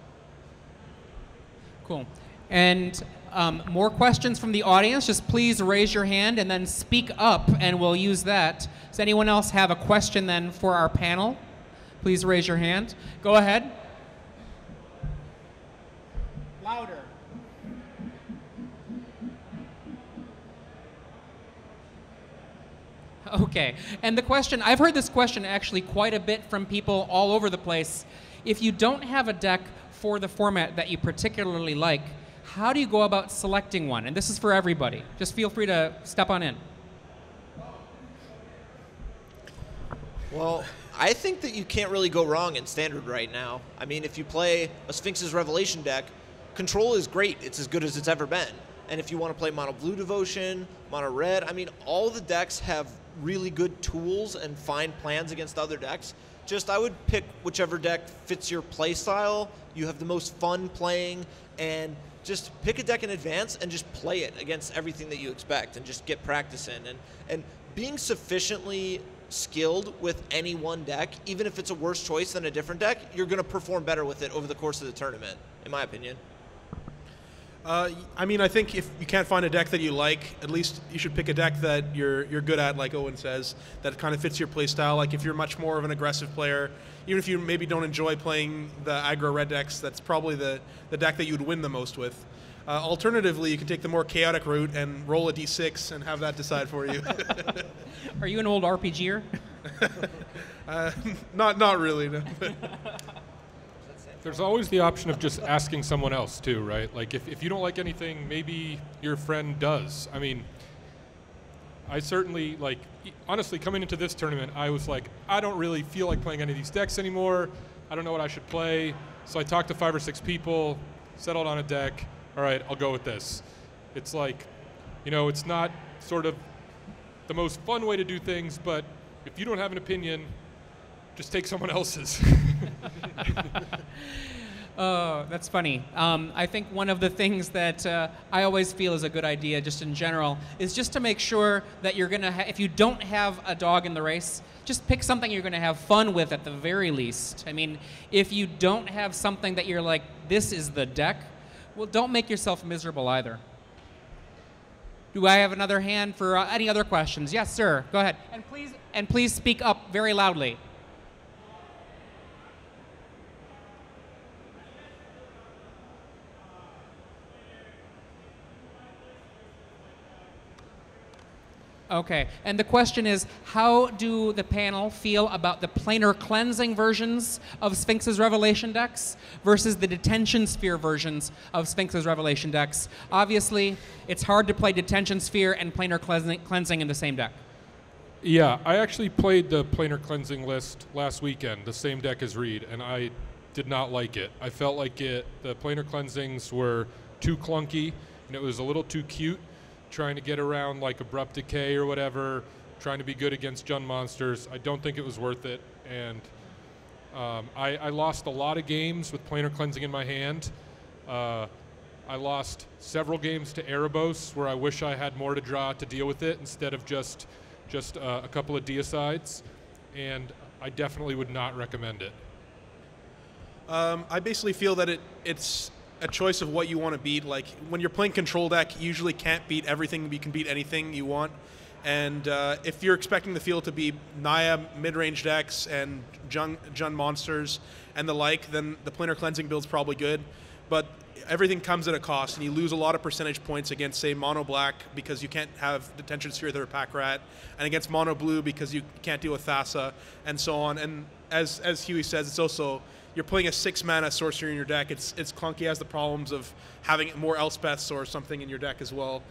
Cool. And more questions from the audience. Just please raise your hand and then speak up, and we'll use that. Does anyone else have a question then for our panel? Please raise your hand. Go ahead. Louder. Okay, and the question, I've heard this question actually quite a bit from people all over the place. If you don't have a deck for the format that you particularly like, how do you go about selecting one? And this is for everybody. Just feel free to step on in. Well, I think that you can't really go wrong in Standard right now. I mean, if you play a Sphinx's Revelation deck, Control is great. It's as good as it's ever been. And if you want to play Mono Blue Devotion, Mono Red, I mean, all the decks have really good tools and fine plans against other decks. Just I would pick whichever deck fits your play style, you have the most fun playing, and just pick a deck in advance and just play it against everything that you expect and just get practice in. And being sufficiently skilled with any one deck, even if it's a worse choice than a different deck, you're going to perform better with it over the course of the tournament, in my opinion. I mean, I think if you can't find a deck that you like, at least you should pick a deck that you're good at, like Owen says, that kind of fits your play style. Like if you're much more of an aggressive player, even if you maybe don't enjoy playing the aggro red decks, that's probably the deck that you'd win the most with. Alternatively, you can take the more chaotic route and roll a d6 and have that decide for you. Are you an old RPGer? Not really, no. There's always the option of just asking someone else too, right? Like if you don't like anything, maybe your friend does. I mean, I certainly, like, honestly, coming into this tournament, I was like, I don't really feel like playing any of these decks anymore. I don't know what I should play. So I talked to 5 or 6 people, settled on a deck. All right, I'll go with this. It's like, you know, it's not sort of the most fun way to do things, but if you don't have an opinion, just take someone else's. Oh, that's funny. I think one of the things that I always feel is a good idea, just in general, is just to make sure that you're going to, if you don't have a dog in the race, just pick something you're going to have fun with at the very least. I mean, if you don't have something that you're like, this is the deck, well, don't make yourself miserable either. Do I have another hand for any other questions? Yes, sir. Go ahead. And please speak up very loudly. Okay, and the question is, how do the panel feel about the planar cleansing versions of Sphinx's Revelation decks versus the Detention Sphere versions of Sphinx's Revelation decks? Obviously, it's hard to play Detention Sphere and planar cleansing in the same deck. Yeah, I actually played the planar cleansing list last weekend, the same deck as Reed, and I did not like it. I felt like the planar cleansings were too clunky, and it was a little too cute, trying to get around like Abrupt Decay or whatever, trying to be good against Jund monsters. I don't think it was worth it, and I lost a lot of games with planar cleansing in my hand. I lost several games to Erebos, where I wish I had more to draw to deal with it instead of just a couple of deicides. And I definitely would not recommend it. I basically feel that it's a choice of what you want to beat. Like when you're playing control deck, you usually can't beat everything, but you can beat anything you want. And if you're expecting the field to be Naya mid-range decks and Jund monsters and the like, then the planar cleansing build's probably good. But everything comes at a cost, and you lose a lot of percentage points against, say, mono black because you can't have Detention Sphere or Pack Rat, and against mono blue because you can't deal with Thassa, and so on. And as Huey says, it's also, you're playing a 6-mana sorcery in your deck. It's clunky, has the problems of having more Elspeths or something in your deck as well.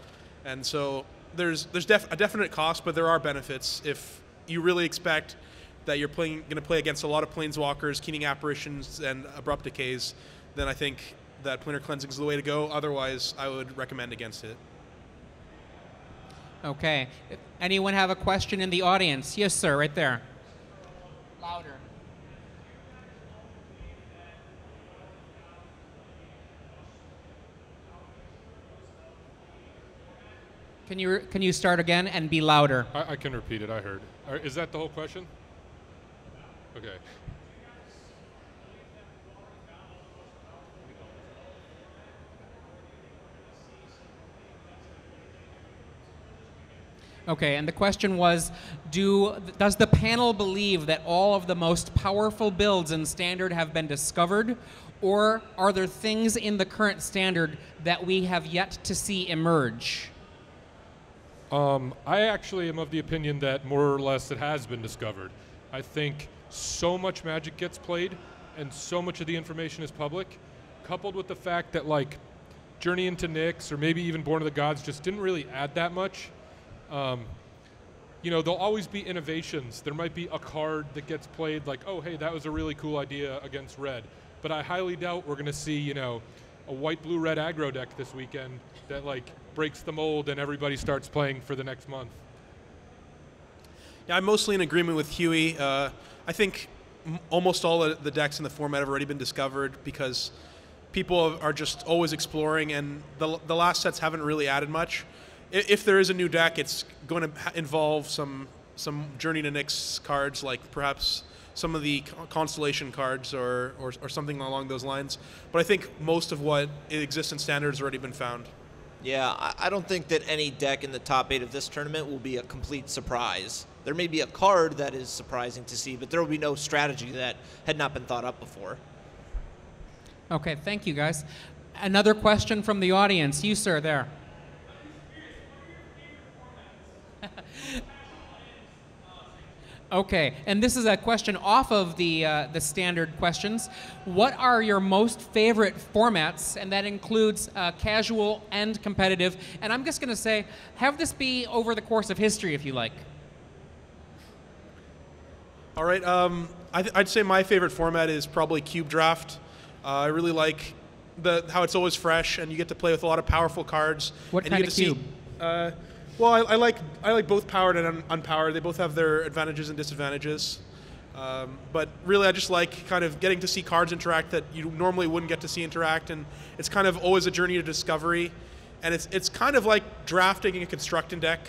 And so there's a definite cost, but there are benefits. If you really expect that you're going to play against a lot of Planeswalkers, Keening Apparitions, and Abrupt Decays, then I think that planar cleansing is the way to go. Otherwise, I would recommend against it. Okay. Anyone have a question in the audience? Yes, sir, right there. Louder. Can you start again and be louder? I can repeat it. I heard. Is that the whole question? Okay. Okay, and the question was, does the panel believe that all of the most powerful builds in Standard have been discovered, or are there things in the current Standard that we have yet to see emerge? I actually am of the opinion that more or less it has been discovered. I think so much Magic gets played, and so much of the information is public, coupled with the fact that like Journey into Nyx or maybe even Born of the Gods just didn't really add that much. You know, there'll always be innovations. There might be a card that gets played like, oh, hey, that was a really cool idea against red. But I highly doubt we're going to see, you know, a white-blue-red aggro deck this weekend that, like, breaks the mold and everybody starts playing for the next month. Yeah, I'm mostly in agreement with Huey. I think almost all of the decks in the format have already been discovered because people are just always exploring, and the last sets haven't really added much. If there is a new deck, it's going to involve some Journey to Nyx cards, like perhaps some of the Constellation cards or something along those lines. But I think most of what exists in Standard has already been found. Yeah, I don't think that any deck in the top 8 of this tournament will be a complete surprise. There may be a card that is surprising to see, but there will be no strategy that had not been thought up before. Okay, thank you, guys. Another question from the audience. You, sir, there. Okay, and this is a question off of the standard questions. What are your most favorite formats? And that includes casual and competitive. And I'm just going to say, have this be over the course of history, if you like. All right, I'd say my favorite format is probably Cube Draft. I really like how it's always fresh, and you get to play with a lot of powerful cards. What kind of cube? Well, I like both powered and unpowered. They both have their advantages and disadvantages. But really, I just like kind of getting to see cards interact that you normally wouldn't get to see interact, and it's kind of always a journey to discovery. And it's kind of like drafting a constructing deck,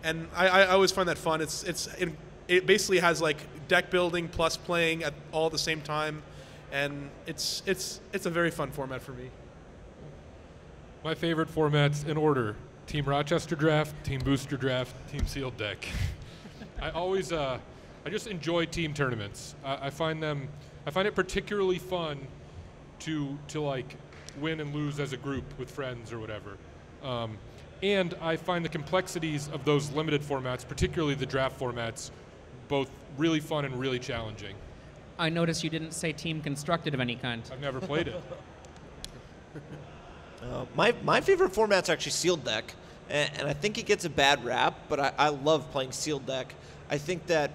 and I always find that fun. It basically has like deck building plus playing all at the same time, and it's a very fun format for me. My favorite formats in order: Team Rochester Draft, Team Booster Draft, Team Sealed Deck. I just enjoy team tournaments. I find it particularly fun to like win and lose as a group with friends or whatever. And I find the complexities of those limited formats, particularly the draft formats, both really fun and really challenging. I noticed you didn't say team constructed of any kind. I've never played it. My favorite format's actually Sealed Deck, and I think it gets a bad rap, but I love playing Sealed Deck. I think that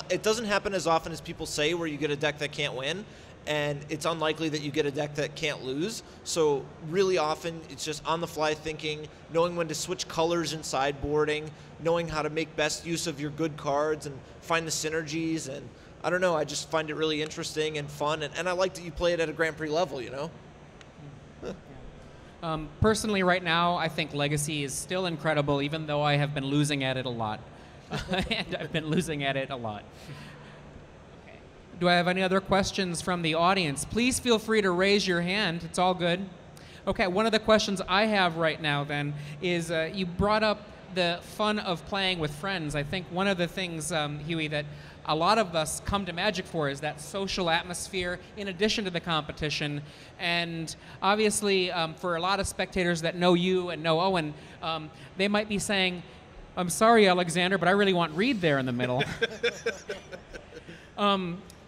it doesn't happen as often as people say where you get a deck that can't win, and it's unlikely that you get a deck that can't lose. So really often it's just on-the-fly thinking, knowing when to switch colors in sideboarding, knowing how to make best use of your good cards and find the synergies, and I don't know, I just find it really interesting and fun, and I like that you play it at a Grand Prix level, you know? Personally, right now, I think Legacy is still incredible, even though I have been losing at it a lot. And I've been losing at it a lot. Do I have any other questions from the audience? Please feel free to raise your hand. It's all good. Okay, one of the questions I have right now then is you brought up the fun of playing with friends. I think one of the things, Huey, that a lot of us come to Magic for is that social atmosphere in addition to the competition. And obviously, for a lot of spectators that know you and know Owen, they might be saying, I'm sorry, Alexander, but I really want Reed there in the middle.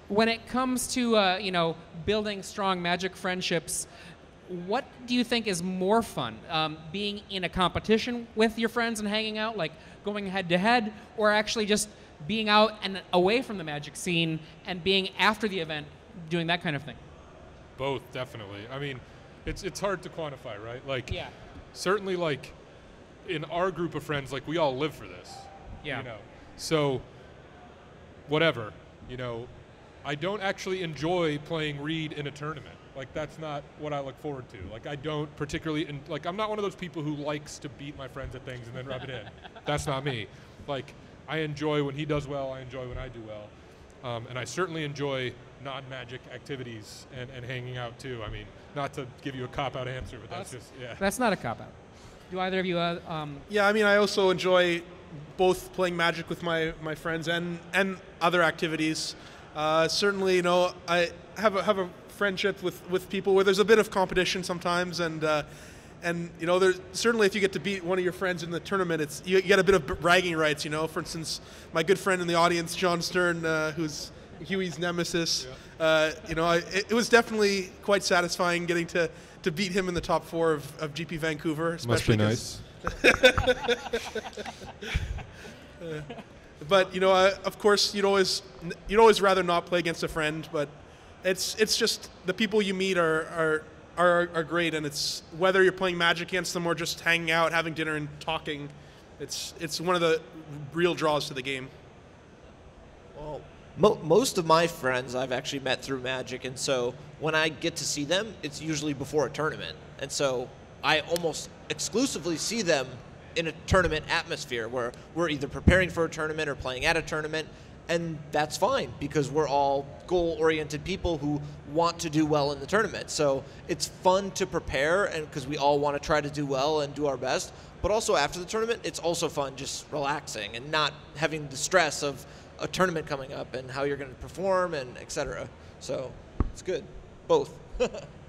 When it comes to building strong Magic friendships, what do you think is more fun? Being in a competition with your friends and hanging out, like going head to head, or actually just being out and away from the Magic scene and being after the event, doing that kind of thing? Both, definitely. I mean, it's hard to quantify, right? Like, Yeah. certainly, like, in our group of friends, like, we all live for this. Yeah. You know? So, whatever, I don't actually enjoy playing Reed in a tournament. Like, that's not what I look forward to. Like, I don't particularly, I'm not one of those people who likes to beat my friends at things and then rub it in. That's not me. Like, I enjoy when he does well, I enjoy when I do well. And I certainly enjoy non-Magic activities and hanging out too. I mean, not to give you a cop-out answer, but that's just, yeah. That's not a cop-out. Do either of you... Yeah, I mean, I also enjoy both playing Magic with my friends and other activities. Certainly, I have a friendship with people where there's a bit of competition sometimes, and there's certainly, if you get to beat one of your friends in the tournament, you get a bit of bragging rights. For instance, my good friend in the audience, John Stern, who's Huey's nemesis. Yeah. It was definitely quite satisfying getting to beat him in the top 4 of GP Vancouver. Must be nice. But of course, you'd always rather not play against a friend. But it's just the people you meet are great, and it's whether you're playing Magic against them or just hanging out, having dinner, and talking. It's one of the real draws to the game. Well, most of my friends I've actually met through Magic, and so when I get to see them, it's usually before a tournament, and so I almost exclusively see them in a tournament atmosphere where we're either preparing for a tournament or playing at a tournament, and that's fine because we're all goal-oriented people who want to do well in the tournament. So it's fun to prepare, and because we all want to try to do well and do our best, but also after the tournament, it's also fun just relaxing and not having the stress of a tournament coming up and how you're going to perform and etc. So it's good, both.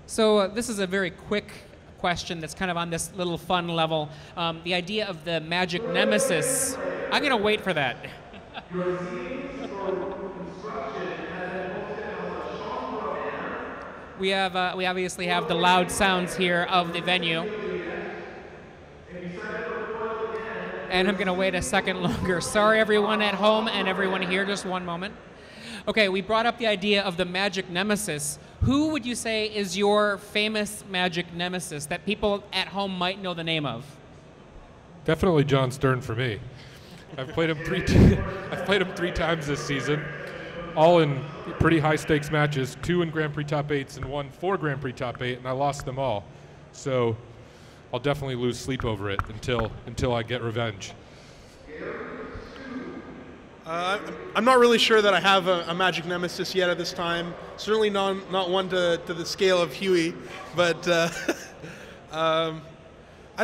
So this is a very quick question that's kind of on this little fun level. The idea of the Magic nemesis. I'm going to wait for that. We obviously have the loud sounds here of the venue. And I'm going to wait a second longer. Sorry, everyone at home and everyone here, just one moment. Okay, we brought up the idea of the Magic nemesis. Who would you say is your famous Magic nemesis that people at home might know the name of? Definitely John Stern for me. I've played him three times this season, all in pretty high stakes matches, 2 in Grand Prix top 8s and 1 for Grand Prix top 8, and I lost them all. So I'll definitely lose sleep over it until I get revenge. I'm not really sure that I have a Magic nemesis yet at this time. Certainly not one to the scale of Huey, but I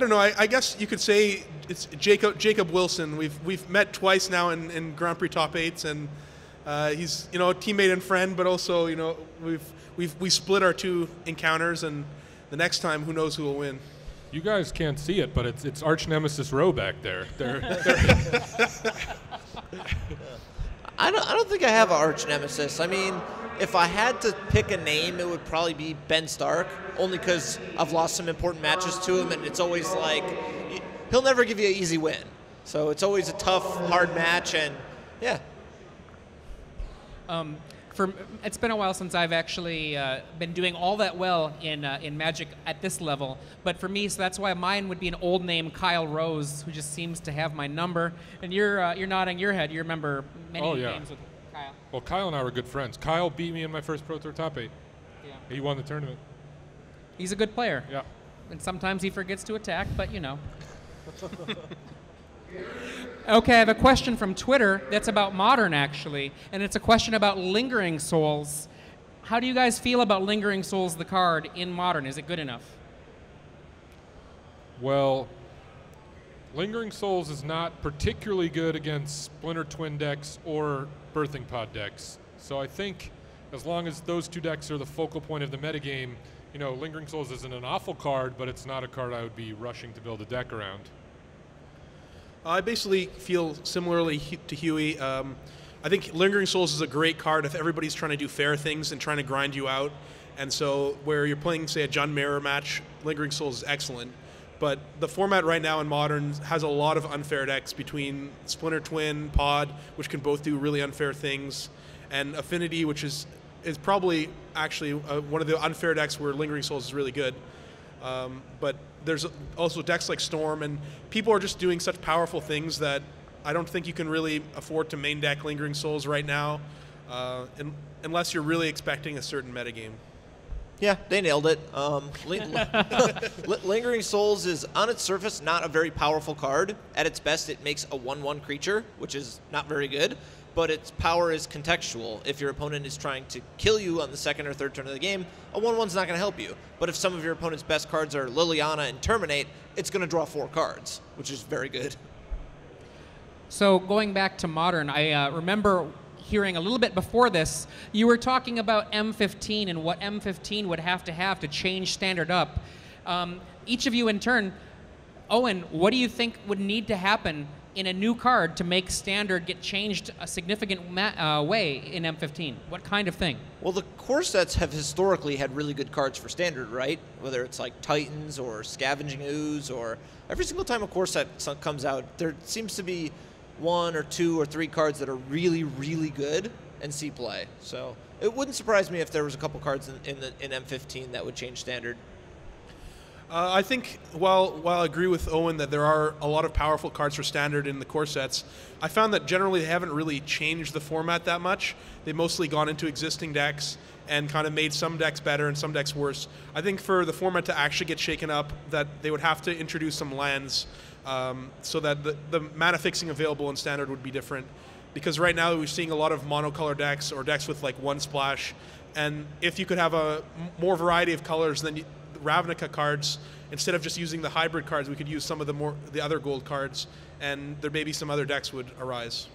don't know. I guess you could say it's Jacob Wilson. We've met twice now in Grand Prix top 8s, and he's a teammate and friend, but also we split our 2 encounters, and the next time who knows who will win. You guys can't see it, but it's arch nemesis Row back there. I don't think I have an arch nemesis. I mean, if I had to pick a name, it would probably be Ben Stark, only because I've lost some important matches to him, and it's always like he'll never give you an easy win. So it's always a tough, hard match, and yeah. It's been a while since I've actually been doing all that well in Magic at this level. But for me, so that's why mine would be an old name, Kyle Rose, who just seems to have my number. And you're nodding your head. You remember many games with Kyle. Well, Kyle and I were good friends. Kyle beat me in my first Pro Tour top 8. Yeah. He won the tournament. He's a good player. Yeah. And sometimes he forgets to attack, but Okay, I have a question from Twitter that's about Modern, actually, and it's a question about Lingering Souls. How do you guys feel about Lingering Souls, the card, in Modern? Is it good enough? Well, Lingering Souls is not particularly good against Splinter Twin decks or Birthing Pod decks. So I think as long as those two decks are the focal point of the metagame, you know, Lingering Souls isn't an awful card, but it's not a card I would be rushing to build a deck around. I basically feel similarly to Huey. I think Lingering Souls is a great card if everybody's trying to do fair things and trying to grind you out. And so where you're playing, say, a Jund Mirror match, Lingering Souls is excellent. But the format right now in Modern has a lot of unfair decks between Splinter Twin, Pod, which can both do really unfair things, and Affinity, which is probably actually one of the unfair decks where Lingering Souls is really good. But there's also decks like Storm, and people are just doing such powerful things that I don't think you can really afford to main deck Lingering Souls right now, unless you're really expecting a certain metagame. Yeah, they nailed it. Lingering Souls is, on its surface, not a very powerful card. At its best, it makes a 1/1 creature, which is not very good, but its power is contextual. If your opponent is trying to kill you on the second or third turn of the game, a 1/1's not going to help you. But if some of your opponent's best cards are Liliana and Terminate, it's going to draw 4 cards, which is very good. So going back to Modern, I remember hearing a little bit before this, you were talking about M15 and what M15 would have to change Standard up. Each of you in turn, Owen, what do you think would need to happen in a new card to make Standard get changed a significant way in M15? What kind of thing? Well, the core sets have historically had really good cards for Standard, right? Whether it's like Titans or Scavenging Ooze, or every single time a core set comes out, there seems to be 1 or 2 or 3 cards that are really, really good and see play. So it wouldn't surprise me if there was a couple cards in M15 that would change Standard. I think while I agree with Owen that there are a lot of powerful cards for Standard in the core sets, I found that generally they haven't really changed the format that much. They've mostly gone into existing decks and kind of made some decks better and some decks worse. I think for the format to actually get shaken up, that they would have to introduce some lands so that the mana fixing available in Standard would be different. Because right now we're seeing a lot of monocolor decks or decks with like 1 splash, and if you could have a more variety of colors than Ravnica cards, instead of just using the hybrid cards, we could use some of the other gold cards, and there may be some other decks would arise.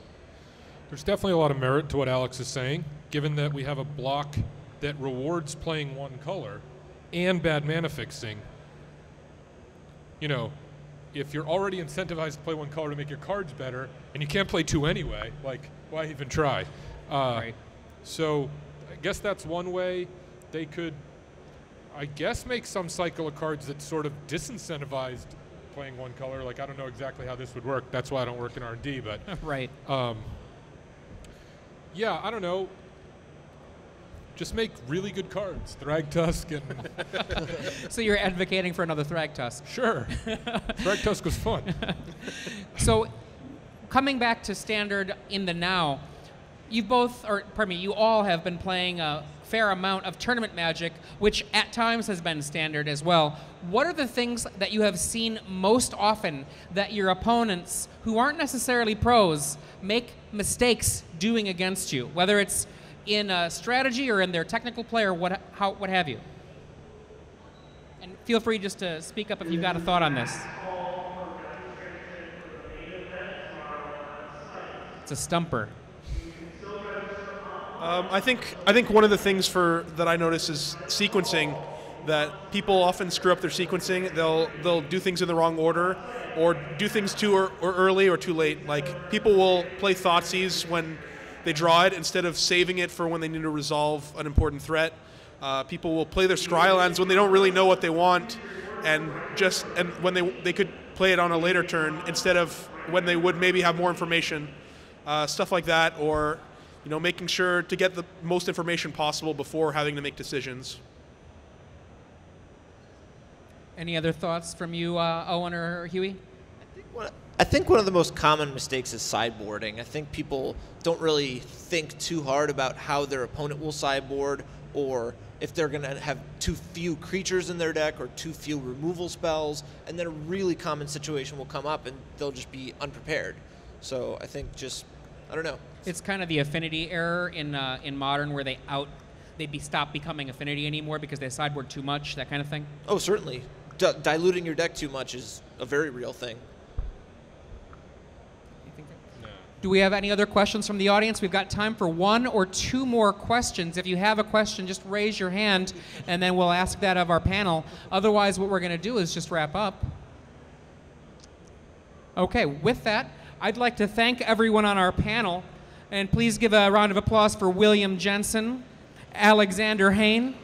There's definitely a lot of merit to what Alex is saying, given that we have a block that rewards playing 1 color and bad mana fixing. You know, if you're already incentivized to play 1 color to make your cards better, and you can't play 2 anyway, like, why even try? Right. So I guess that's one way. They could, I guess, make some cycle of cards that sort of disincentivized playing 1 color. Like, I don't know exactly how this would work. That's why I don't work in R&D, but right. Yeah, I don't know. Just make really good cards, Thragtusk and... So you're advocating for another Thragtusk? Sure. Thragtusk was fun. So coming back to Standard in the now, you all have been playing a fair amount of tournament Magic, which at times has been Standard as well. What are the things that you have seen most often that your opponents, who aren't necessarily pros, make mistakes doing against you, whether it's in a strategy or in their technical play or what have you? And feel free just to speak up if you've got a thought on this. It's a stumper. I think one of the things that I notice is sequencing. That people often screw up their sequencing. They'll do things in the wrong order, or do things too early or too late. Like, people will play Thoughtseize when they draw it instead of saving it for when they need to resolve an important threat. People will play their Scrylands when they don't really know what they want, and when they could play it on a later turn instead of when they would maybe have more information. Stuff like that, or making sure to get the most information possible before having to make decisions. Any other thoughts from you, Owen or Huey? I think one of the most common mistakes is sideboarding. I think people don't really think too hard about how their opponent will sideboard, or if they're going to have too few creatures in their deck or too few removal spells, and then a really common situation will come up and they'll just be unprepared. So I think I don't know. It's kind of the affinity error in Modern where they stop becoming affinity anymore because they sideboard too much, that kind of thing. Oh, certainly. Diluting your deck too much is a very real thing. Do we have any other questions from the audience? We've got time for 1 or 2 more questions. If you have a question, just raise your hand, and then we'll ask that of our panel. Otherwise, what we're going to do is just wrap up. Okay, with that, I'd like to thank everyone on our panel, and please give a round of applause for William Jensen, Alexander Hayne,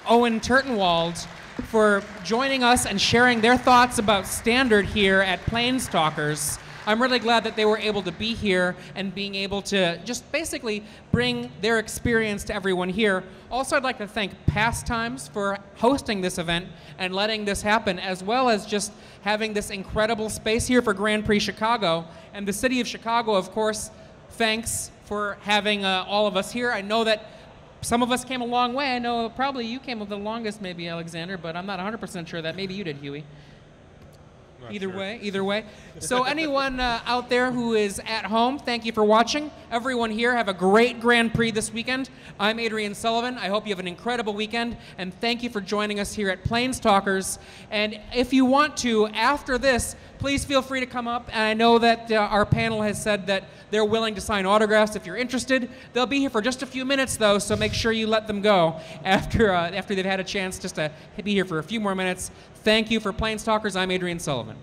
Owen Turtenwald, for joining us and sharing their thoughts about Standard here at Planestalkers. I'm really glad that they were able to be here and being able to just basically bring their experience to everyone here. Also, I'd like to thank Pastimes for hosting this event and letting this happen, as well as just having this incredible space here for Grand Prix Chicago. And the city of Chicago, of course, thanks for having all of us here. I know that some of us came a long way. I know probably you came the longest, maybe, Alexander, but I'm not 100% sure that. Maybe you did, Huey. Either way. So anyone out there who is at home, thank you for watching. Everyone here, have a great Grand Prix this weekend. I'm Adrian Sullivan. I hope you have an incredible weekend, and thank you for joining us here at Planestalkers. And if you want to, after this, please feel free to come up. And I know that our panel has said that they're willing to sign autographs if you're interested. They'll be here for just a few minutes, though, so make sure you let them go after they've had a chance just to be here for a few more minutes. Thank you for Planestalkers. I'm Adrian Sullivan.